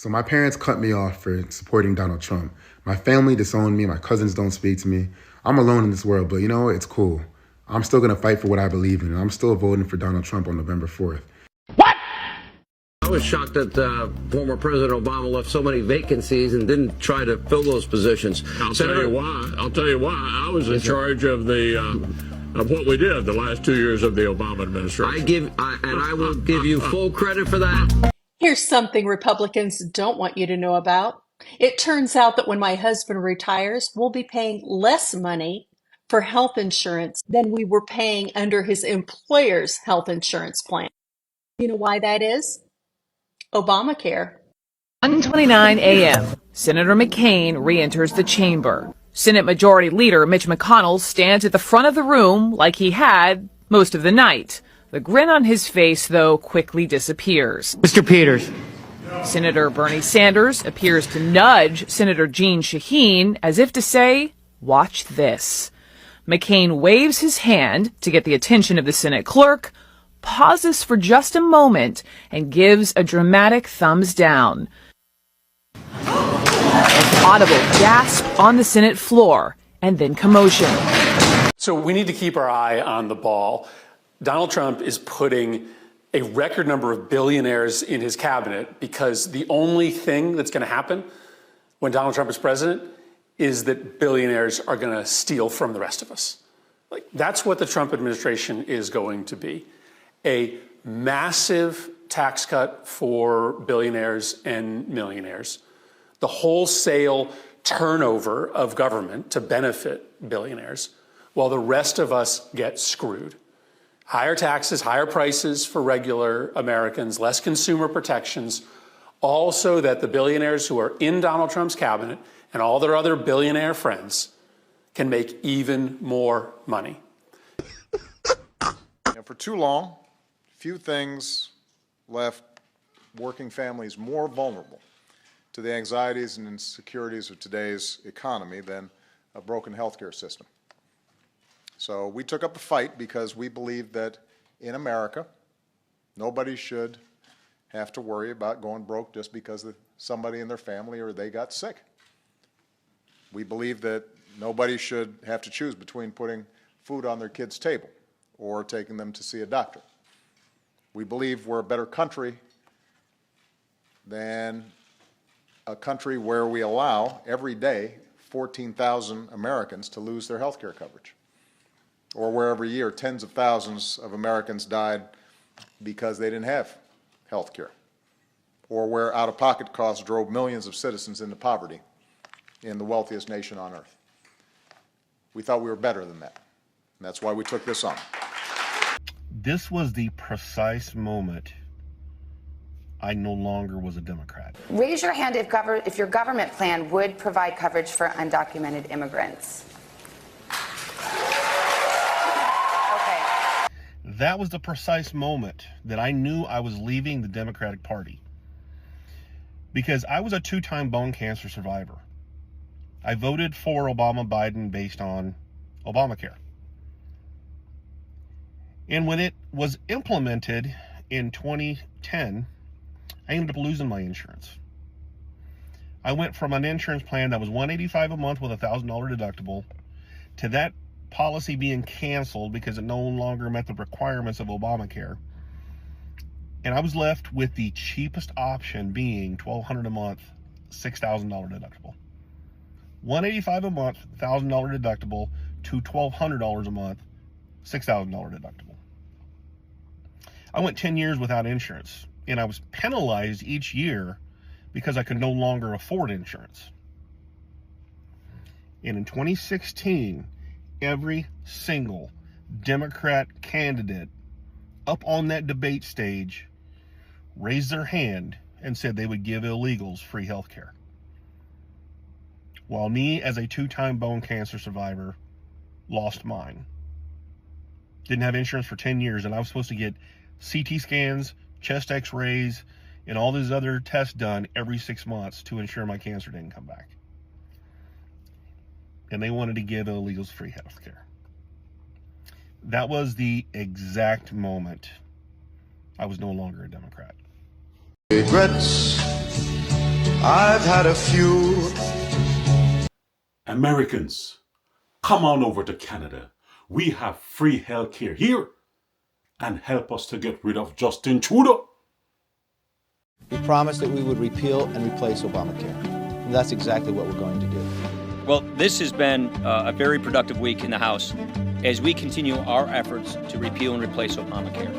So my parents cut me off for supporting Donald Trump. My family disowned me. My cousins don't speak to me. I'm alone in this world, but you know what? It's cool. I'm still going to fight for what I believe in, and I'm still voting for Donald Trump on November 4th. I was shocked that former President Obama left so many vacancies and didn't try to fill those positions. I'll tell you why. I was in charge of of what we did the last 2 years of the Obama administration. I will give you full credit for that. Here's something Republicans don't want you to know about. It turns out that when my husband retires, we'll be paying less money for health insurance than we were paying under his employer's health insurance plan. You know why that is? Obamacare. 1:29 a.m. Senator McCain re-enters the chamber. Senate Majority Leader Mitch McConnell stands at the front of the room like he had most of the night. The grin on his face, though, quickly disappears. Mr. Peters. Senator Bernie Sanders appears to nudge Senator Jeanne Shaheen as if to say, "Watch this." McCain waves his hand to get the attention of the Senate clerk, pauses for just a moment, and gives a dramatic thumbs down. An audible gasp on the Senate floor, and then commotion. So we need to keep our eye on the ball. Donald Trump is putting a record number of billionaires in his cabinet because the only thing that's going to happen when Donald Trump is president is that billionaires are going to steal from the rest of us. Like, that's what the Trump administration is going to be. A massive tax cut for billionaires and millionaires, the wholesale turnover of government to benefit billionaires, while the rest of us get screwed. Higher taxes, higher prices for regular Americans, less consumer protections, all so that the billionaires who are in Donald Trump's cabinet and all their other billionaire friends can make even more money. And for too long, few things left working families more vulnerable to the anxieties and insecurities of today's economy than a broken healthcare system. So we took up the fight because we believe that in America, nobody should have to worry about going broke just because somebody in their family or they got sick. We believe that nobody should have to choose between putting food on their kids' table or taking them to see a doctor. We believe we're a better country than a country where we allow every day 14,000 Americans to lose their health care coverage, or where every year tens of thousands of Americans died because they didn't have health care, or where out-of-pocket costs drove millions of citizens into poverty in the wealthiest nation on earth. We thought we were better than that, and that's why we took this on. This was the precise moment I no longer was a Democrat. Raise your hand if your government plan would provide coverage for undocumented immigrants. Okay. That was the precise moment that I knew I was leaving the Democratic Party, because I was a two-time bone cancer survivor. I voted for Obama-Biden based on Obamacare. And when it was implemented in 2010, I ended up losing my insurance. I went from an insurance plan that was $185 a month with a $1,000 deductible to that policy being canceled because it no longer met the requirements of Obamacare. And I was left with the cheapest option being $1,200 a month, $6,000 deductible. $185 a month, $1,000 deductible to $1,200 a month, $6,000 deductible. I went 10 years without insurance, and I was penalized each year because I could no longer afford insurance. And in 2016, every single Democrat candidate up on that debate stage raised their hand and said they would give illegals free health care. While me, as a two-time bone cancer survivor, lost mine. Didn't have insurance for 10 years, and I was supposed to get CT scans, chest x-rays, and all these other tests done every 6 months to ensure my cancer didn't come back. And they wanted to give illegals free health care. That was the exact moment I was no longer a Democrat. Regrets I've had a few. Americans, come on over to Canada. We have free health care here. And help us to get rid of Justin Trudeau. We promised that we would repeal and replace Obamacare. And that's exactly what we're going to do. Well, this has been a very productive week in the House as we continue our efforts to repeal and replace Obamacare.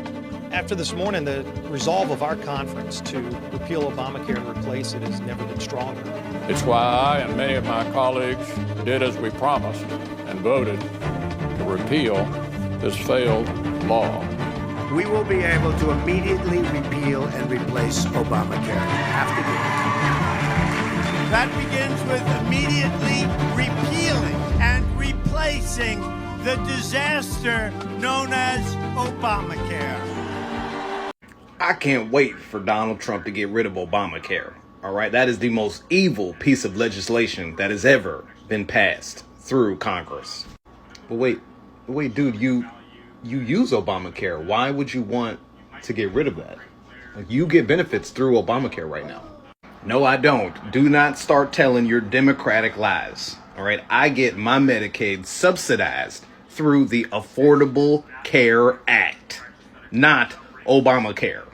After this morning, the resolve of our conference to repeal Obamacare and replace it has never been stronger. It's why I and many of my colleagues did as we promised and voted to repeal this failed law. We will be able to immediately repeal and replace Obamacare. You have to do it. That begins with immediately repealing and replacing the disaster known as Obamacare. I can't wait for Donald Trump to get rid of Obamacare. All right, that is the most evil piece of legislation that has ever been passed through Congress. But wait, dude, you use Obamacare. Why would you want to get rid of that? Like, you get benefits through Obamacare right now. No, I don't. Do not start telling your Democratic lies. All right, I get my Medicaid subsidized through the Affordable Care Act, not Obamacare.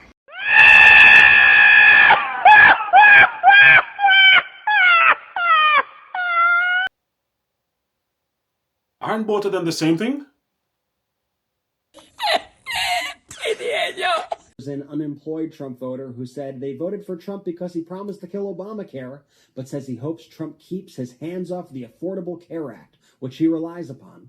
Aren't both of them the same thing? There's an unemployed Trump voter who said they voted for Trump because he promised to kill Obamacare, but says he hopes Trump keeps his hands off the Affordable Care Act, which he relies upon.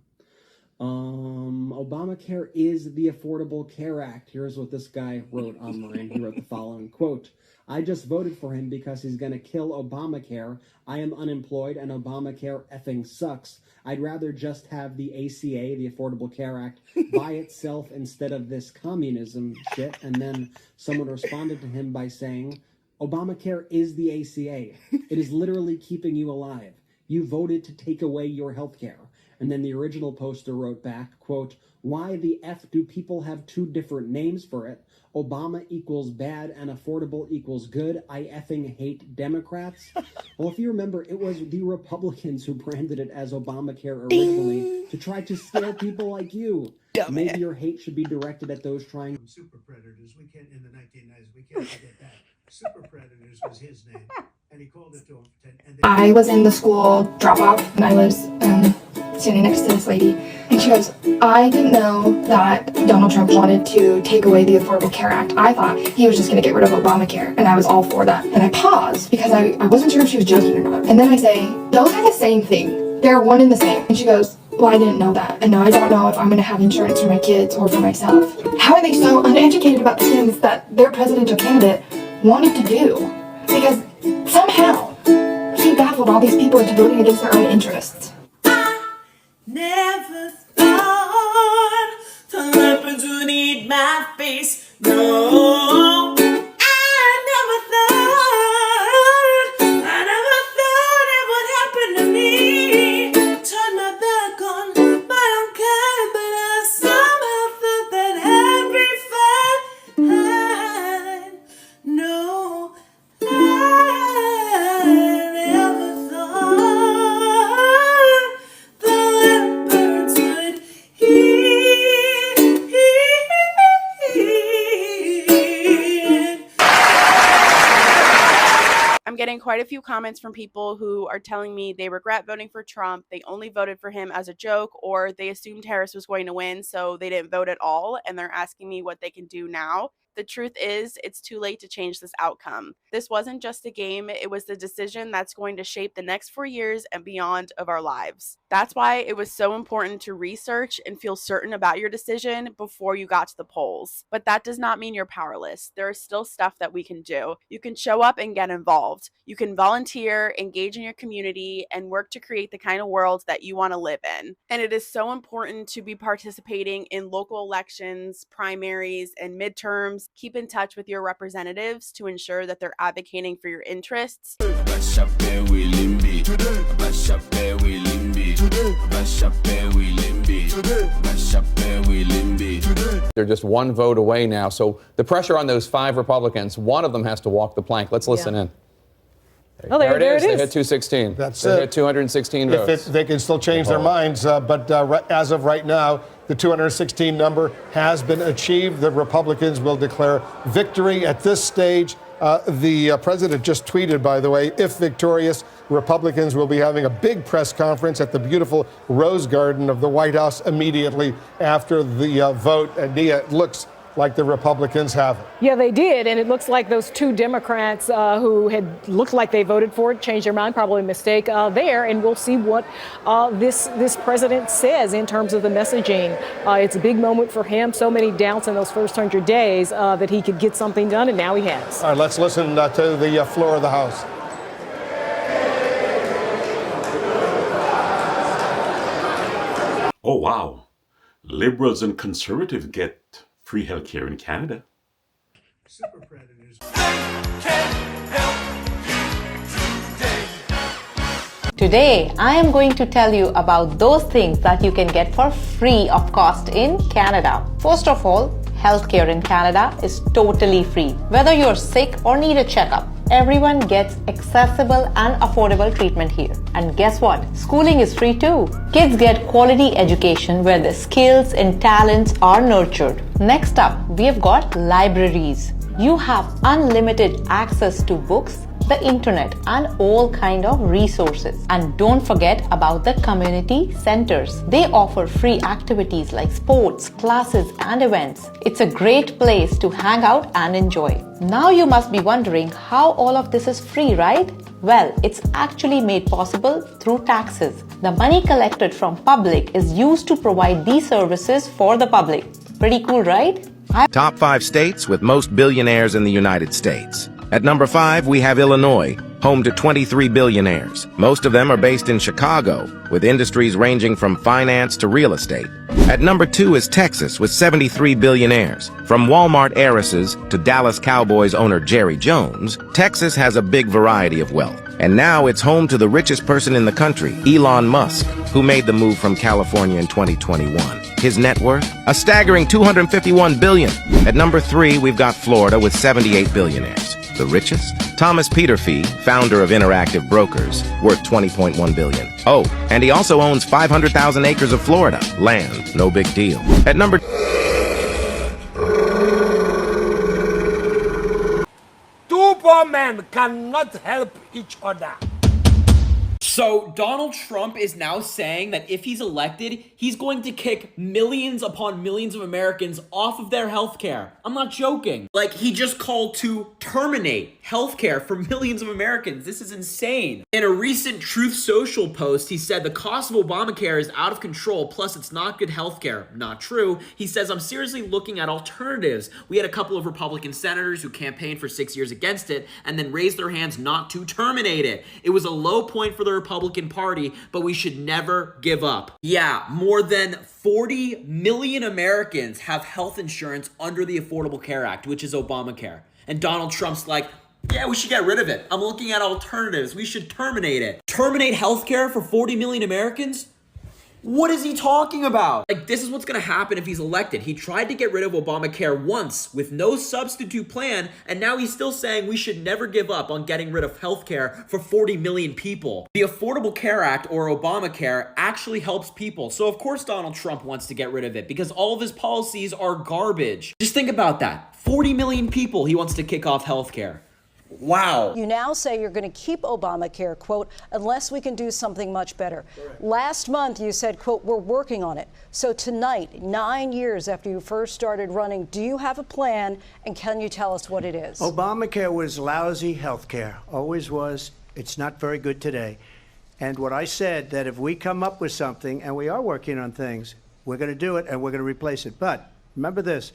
Obamacare is the Affordable Care Act. Here's what this guy wrote online. He wrote the following, quote, I just voted for him because he's going to kill Obamacare. I am unemployed and Obamacare effing sucks. I'd rather just have the ACA, the Affordable Care Act, by itself instead of this communism shit. And then someone responded to him by saying, Obamacare is the ACA. It is literally keeping you alive. You voted to take away your health care. And then the original poster wrote back, quote, why the F do people have two different names for it? Obama equals bad and affordable equals good. I effing hate Democrats. Well, if you remember, it was the Republicans who branded it as Obamacare originally to try to scare people like you. Maybe your hate should be directed at those trying. Super Predators, we can't, in the 1990s, we can't forget that. Super Predators was his name, and he called it to him. I was in the school drop-off, and I was standing next to this lady, and she goes, I didn't know that Donald Trump wanted to take away the Affordable Care Act. I thought he was just going to get rid of Obamacare, and I was all for that. And I paused, because I wasn't sure if she was joking or not. And then I say, those are the same thing. They're one and the same. And she goes, well, I didn't know that, and now I don't know if I'm going to have insurance for my kids or for myself. How are they so uneducated about the things that their presidential candidate wanted to do? Because somehow he baffled all these people into voting against their own interests. Never thought to happen to need my face. No, I never thought it would happen to me. Turn my back on my own kind, but I somehow thought that every fight. No, I never thought the birds would I'm getting quite a few comments from people who are telling me they regret voting for Trump. They only voted for him as a joke, or they assumed Harris was going to win, so they didn't vote at all, and they're asking me what they can do now. The truth is, it's too late to change this outcome. This wasn't just a game, it was the decision that's going to shape the next 4 years and beyond of our lives. That's why it was so important to research and feel certain about your decision before you got to the polls. But that does not mean you're powerless. There is still stuff that we can do. You can show up and get involved. You can volunteer, engage in your community, and work to create the kind of world that you want to live in. And it is so important to be participating in local elections, primaries, and midterms. Keep in touch with your representatives to ensure that they're advocating for your interests. They're just one vote away now. So the pressure on those 5 Republicans, one of them has to walk the plank. Let's listen in. Oh, there it is. They hit 216. That's they it. hit 216 votes. They can still change their minds, but as of right now, the 216 number has been achieved. The Republicans will declare victory at this stage. The president just tweeted, by the way, if victorious, Republicans will be having a big press conference at the beautiful Rose Garden of the White House immediately after the vote. And it looks like the Republicans have it. Yeah, they did. And it looks like those two Democrats who had looked like they voted for it changed their mind, probably a mistake there. And we'll see what this president says in terms of the messaging. It's a big moment for him. So many doubts in those first 100 days that he could get something done, and now he has. All right, let's listen to the floor of the House. Oh, wow. Liberals and conservatives get free healthcare in Canada. Super predators. Today, I am going to tell you about those things that you can get for free of cost in Canada. First of all, healthcare in Canada is totally free. Whether you're sick or need a checkup, everyone gets accessible and affordable treatment here. And guess what? Schooling is free too. Kids get quality education where the skills and talents are nurtured. Next up, we have got libraries. You have unlimited access to books, the internet, and all kind of resources. And don't forget about the community centers. They offer free activities like sports, classes, and events. It's a great place to hang out and enjoy. Now you must be wondering how all of this is free, right? Well, it's actually made possible through taxes. The money collected from public is used to provide these services for the public. Pretty cool, right? Top 5 states with most billionaires in the United States. At number 5, we have Illinois, home to 23 billionaires. Most of them are based in Chicago, with industries ranging from finance to real estate. At number 2 is Texas, with 73 billionaires. From Walmart heiresses to Dallas Cowboys owner Jerry Jones, Texas has a big variety of wealth. And now it's home to the richest person in the country, Elon Musk, who made the move from California in 2021. His net worth? A staggering $251 billion. At number 3, we've got Florida with 78 billionaires. The richest? Thomas Peterfy, founder of Interactive Brokers, worth $20.1 billion. Oh, and he also owns 500,000 acres of Florida. Land, no big deal. At number... Two poor men cannot help each other. So Donald Trump is now saying that if he's elected, he's going to kick millions upon millions of Americans off of their health care. I'm not joking. Like, he just called to terminate health care for millions of Americans. This is insane. In a recent Truth Social post, he said the cost of Obamacare is out of control, plus it's not good health care. Not true. He says, I'm seriously looking at alternatives. We had a couple of Republican senators who campaigned for 6 years against it and then raised their hands not to terminate it. It was a low point for the Republican Party, but we should never give up. Yeah, more than 40 million Americans have health insurance under the Affordable Care Act, which is Obamacare. And Donald Trump's like, yeah, we should get rid of it. I'm looking at alternatives. We should terminate it. Terminate healthcare for 40 million Americans? What is he talking about? Like, this is what's going to happen if he's elected. He tried to get rid of Obamacare once with no substitute plan, and now he's still saying we should never give up on getting rid of healthcare for 40 million people. The Affordable Care Act, or Obamacare, actually helps people. So of course Donald Trump wants to get rid of it because all of his policies are garbage. Just think about that. 40 million people he wants to kick off healthcare. Wow. You now say you're going to keep Obamacare, quote, unless we can do something much better. Correct. Last month you said, quote, we're working on it. So tonight, 9 years after you first started running, do you have a plan, and can you tell us what it is? Obamacare was lousy health care, always was. It's not very good today. And what I said, that if we come up with something, and we are working on things, we're going to do it and we're going to replace it. But remember this.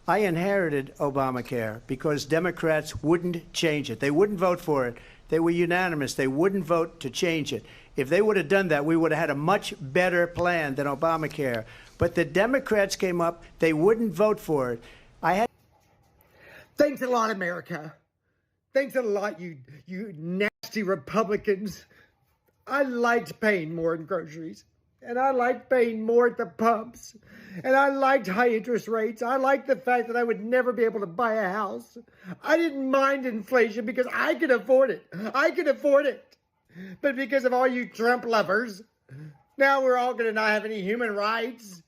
I inherited Obamacare because Democrats wouldn't change it. They wouldn't vote for it. They were unanimous. They wouldn't vote to change it. If they would have done that, we would have had a much better plan than Obamacare. But the Democrats came up. They wouldn't vote for it. Thanks a lot, America. Thanks a lot, you nasty Republicans. I liked paying more in groceries. And I liked paying more at the pumps. And I liked high interest rates. I liked the fact that I would never be able to buy a house. I didn't mind inflation because I could afford it. I could afford it. But because of all you Trump lovers, now we're all going to not have any human rights.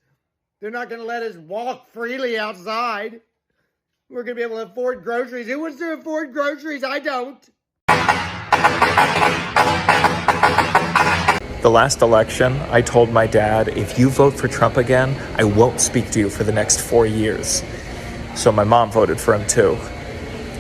They're not going to let us walk freely outside. We're going to be able to afford groceries. Who wants to afford groceries? I don't. The last election, I told my dad, if you vote for Trump again, I won't speak to you for the next 4 years. So my mom voted for him too.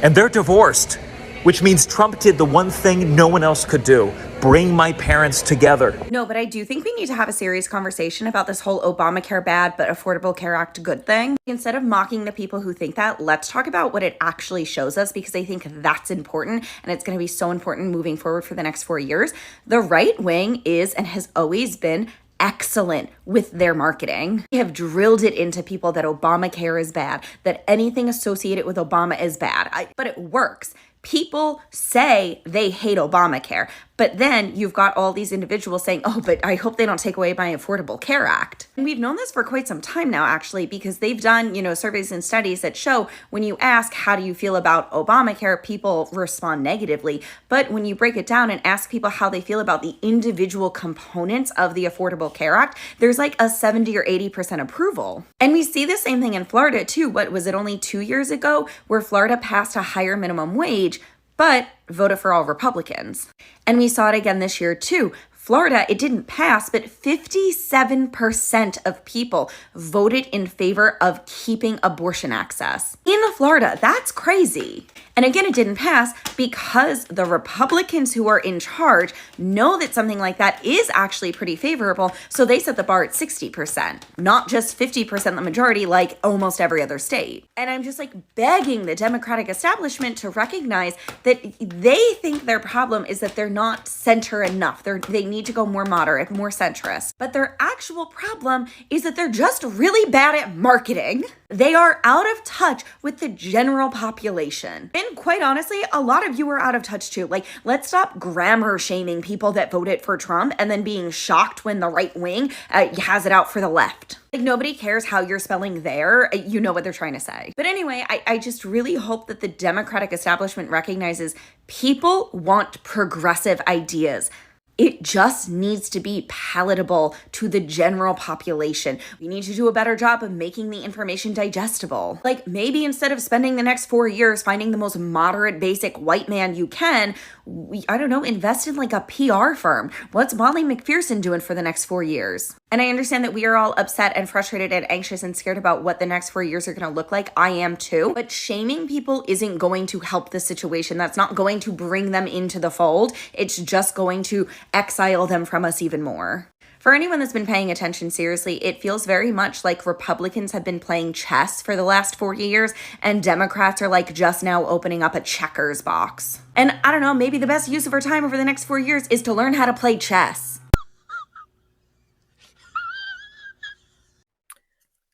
And they're divorced, which means Trump did the one thing no one else could do: bring my parents together. No, but I do think we need to have a serious conversation about this whole Obamacare bad but Affordable Care Act good thing. Instead of mocking the people who think that, let's talk about what it actually shows us, because I think that's important, and it's going to be so important moving forward for the next 4 years. The right wing is and has always been excellent with their marketing. They have drilled it into people that Obamacare is bad, that anything associated with Obama is bad. But it works. People say they hate Obamacare, but then you've got all these individuals saying, oh, but I hope they don't take away my Affordable Care Act. And we've known this for quite some time now, actually, because they've done, surveys and studies that show when you ask, how do you feel about Obamacare, people respond negatively. But when you break it down and ask people how they feel about the individual components of the Affordable Care Act, there's like a 70 or 80% approval. And we see the same thing in Florida, too. What was it, only 2 years ago, where Florida passed a higher minimum wage, but voted for all Republicans. And we saw it again this year too. Florida, it didn't pass, but 57% of people voted in favor of keeping abortion access. In Florida, that's crazy. And again, it didn't pass because the Republicans who are in charge know that something like that is actually pretty favorable, so they set the bar at 60%, not just 50% the majority like almost every other state. And I'm just begging the Democratic establishment to recognize that they think their problem is that they're not center enough. They need to go more moderate, more centrist. But their actual problem is that they're just really bad at marketing. They are out of touch with the general population. And quite honestly, a lot of you are out of touch too. Let's stop grammar shaming people that voted for Trump and then being shocked when the right wing has it out for the left. Nobody cares how you're spelling there. You know what they're trying to say. But anyway, I just really hope that the Democratic establishment recognizes people want progressive ideas. It just needs to be palatable to the general population. We need to do a better job of making the information digestible. Maybe instead of spending the next 4 years finding the most moderate, basic white man you can, invest in a PR firm. What's Molly McPherson doing for the next 4 years? And I understand that we are all upset and frustrated and anxious and scared about what the next 4 years are going to look like. I am too. But shaming people isn't going to help the situation. That's not going to bring them into the fold. It's just going to exile them from us even more. For anyone that's been paying attention seriously, it feels very much like Republicans have been playing chess for the last 4 years, and Democrats are just now opening up a checkers box. And I don't know, maybe the best use of our time over the next 4 years is to learn how to play chess.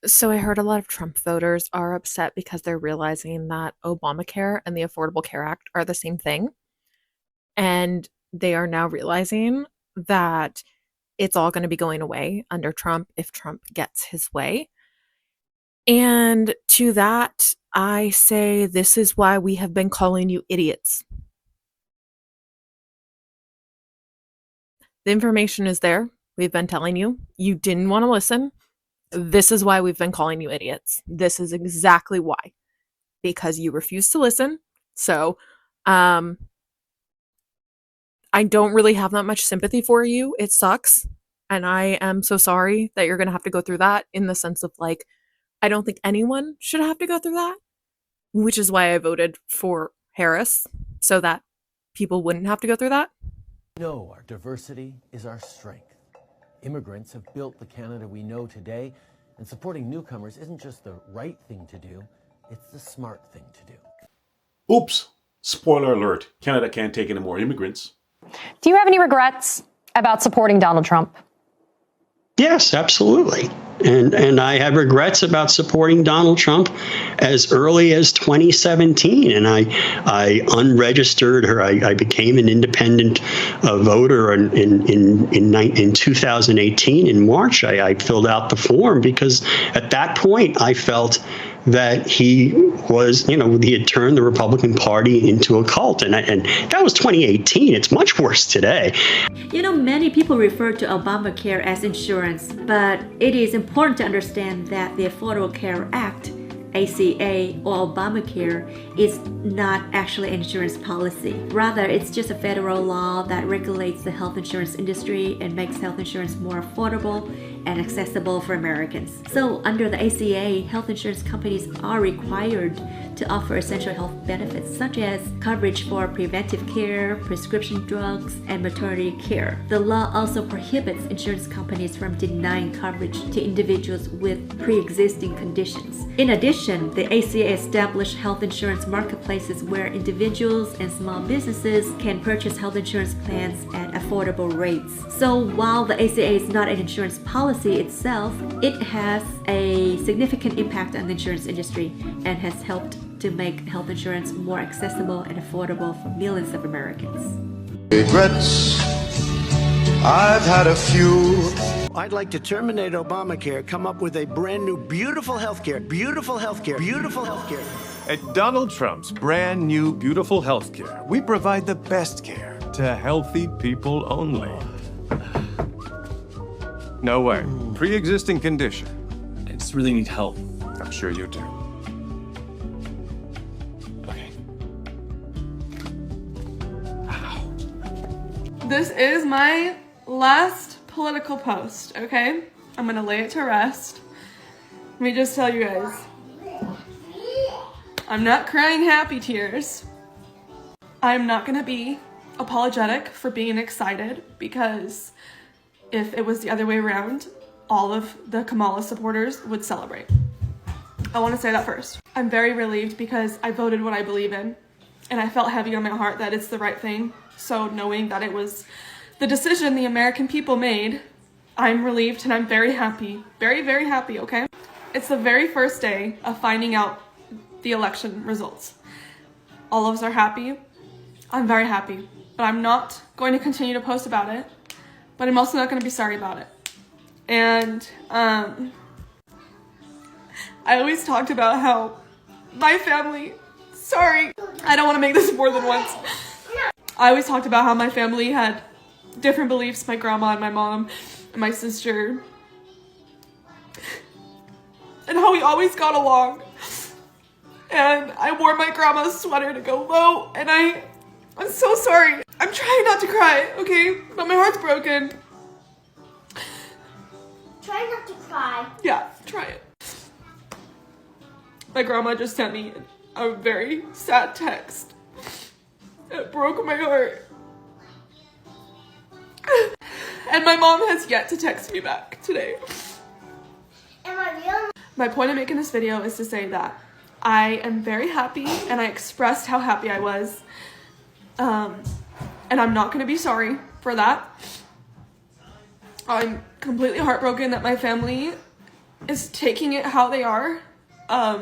So I heard a lot of Trump voters are upset because they're realizing that Obamacare and the Affordable Care Act are the same thing. And they are now realizing that it's all going to be going away under Trump if Trump gets his way. And to that, I say this is why we have been calling you idiots. The information is there. We've been telling you. You didn't want to listen. This is why we've been calling you idiots. This is exactly why. Because you refuse to listen. So, I don't really have that much sympathy for you. It sucks. And I am so sorry that you're going to have to go through that, in the sense of I don't think anyone should have to go through that, which is why I voted for Harris, so that people wouldn't have to go through that. No, our diversity is our strength. Immigrants have built the Canada we know today, and supporting newcomers isn't just the right thing to do, it's the smart thing to do. Oops. Spoiler alert. Canada can't take any more immigrants. Do you have any regrets about supporting Donald Trump? Yes, absolutely. And I have regrets about supporting Donald Trump as early as 2017. And I unregistered, or I became an independent voter in 2018. In March, I filled out the form because at that point I felt that he was, he had turned the Republican Party into a cult. And that was 2018. It's much worse today. Many people refer to Obamacare as insurance, but it is important to understand that the Affordable Care Act, ACA, or Obamacare is not actually an insurance policy. Rather, it's just a federal law that regulates the health insurance industry and makes health insurance more affordable and accessible for Americans. So under the ACA, health insurance companies are required to offer essential health benefits such as coverage for preventive care, prescription drugs, and maternity care. The law also prohibits insurance companies from denying coverage to individuals with pre-existing conditions. In addition, the ACA established health insurance marketplaces where individuals and small businesses can purchase health insurance plans at affordable rates. So while the ACA is not an insurance policy itself, it has a significant impact on the insurance industry and has helped to make health insurance more accessible and affordable for millions of Americans. Regrets, I've had a few. I'd like to terminate Obamacare, come up with a brand new, beautiful healthcare, beautiful healthcare, beautiful healthcare. At Donald Trump's brand new beautiful healthcare, we provide the best care to healthy people only. No way. Pre-existing condition. I just really need help. I'm sure you do. Okay. This is my last political post, okay? I'm gonna lay it to rest. Let me just tell you guys. I'm not crying happy tears. I'm not gonna be apologetic for being excited because if it was the other way around, all of the Kamala supporters would celebrate. I want to say that first. I'm very relieved because I voted what I believe in, and I felt heavy on my heart that it's the right thing. So knowing that it was the decision the American people made, I'm relieved and I'm very happy. Very, very happy, okay? It's the very first day of finding out the election results. All of us are happy. I'm very happy, but I'm not going to continue to post about it. But I'm also not going to be sorry about it. And I always talked about how my family, sorry, I don't want to make this more than once. I always talked about how my family had different beliefs, my grandma and my mom and my sister. And how we always got along. And I wore my grandma's sweater to go vote, and I'm so sorry. I'm trying not to cry, okay? But my heart's broken. Try not to cry. Yeah, try it. My grandma just sent me a very sad text. It broke my heart. And my mom has yet to text me back today. Am I real? My point of making this video is to say that I am very happy, and I expressed how happy I was. And I'm not going to be sorry for that. I'm completely heartbroken that my family is taking it how they are. I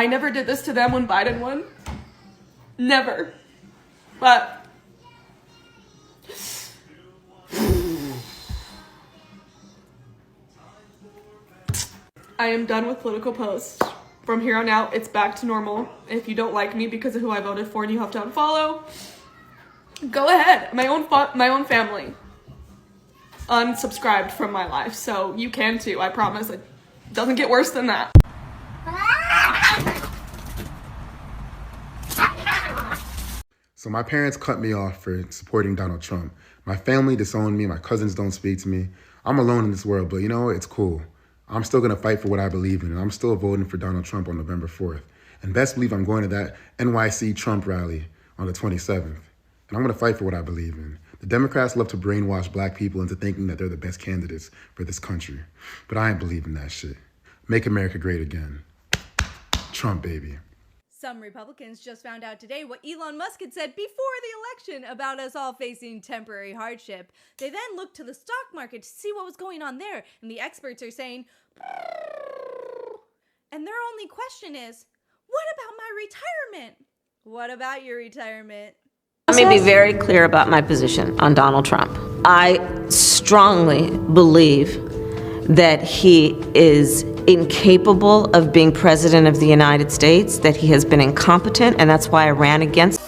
never did this to them when Biden won. Never. But I am done with political posts. From here on out, it's back to normal. If you don't like me because of who I voted for and you have to unfollow, go ahead. My own family unsubscribed from my life, so you can too. I promise. It doesn't get worse than that. So my parents cut me off for supporting Donald Trump. My family disowned me. My cousins don't speak to me. I'm alone in this world, but it's cool. I'm still going to fight for what I believe in, and I'm still voting for Donald Trump on November 4th. And best believe I'm going to that NYC Trump rally on the 27th. And I'm going to fight for what I believe in. The Democrats love to brainwash black people into thinking that they're the best candidates for this country. But I ain't believing that shit. Make America great again. Trump, baby. Some Republicans just found out today what Elon Musk had said before the election about us all facing temporary hardship. They then looked to the stock market to see what was going on there, and the experts are saying, and their only question is, what about my retirement? What about your retirement? Let me be very clear about my position on Donald Trump. I strongly believe that he is incapable of being president of the United States, that he has been incompetent, and that's why I ran against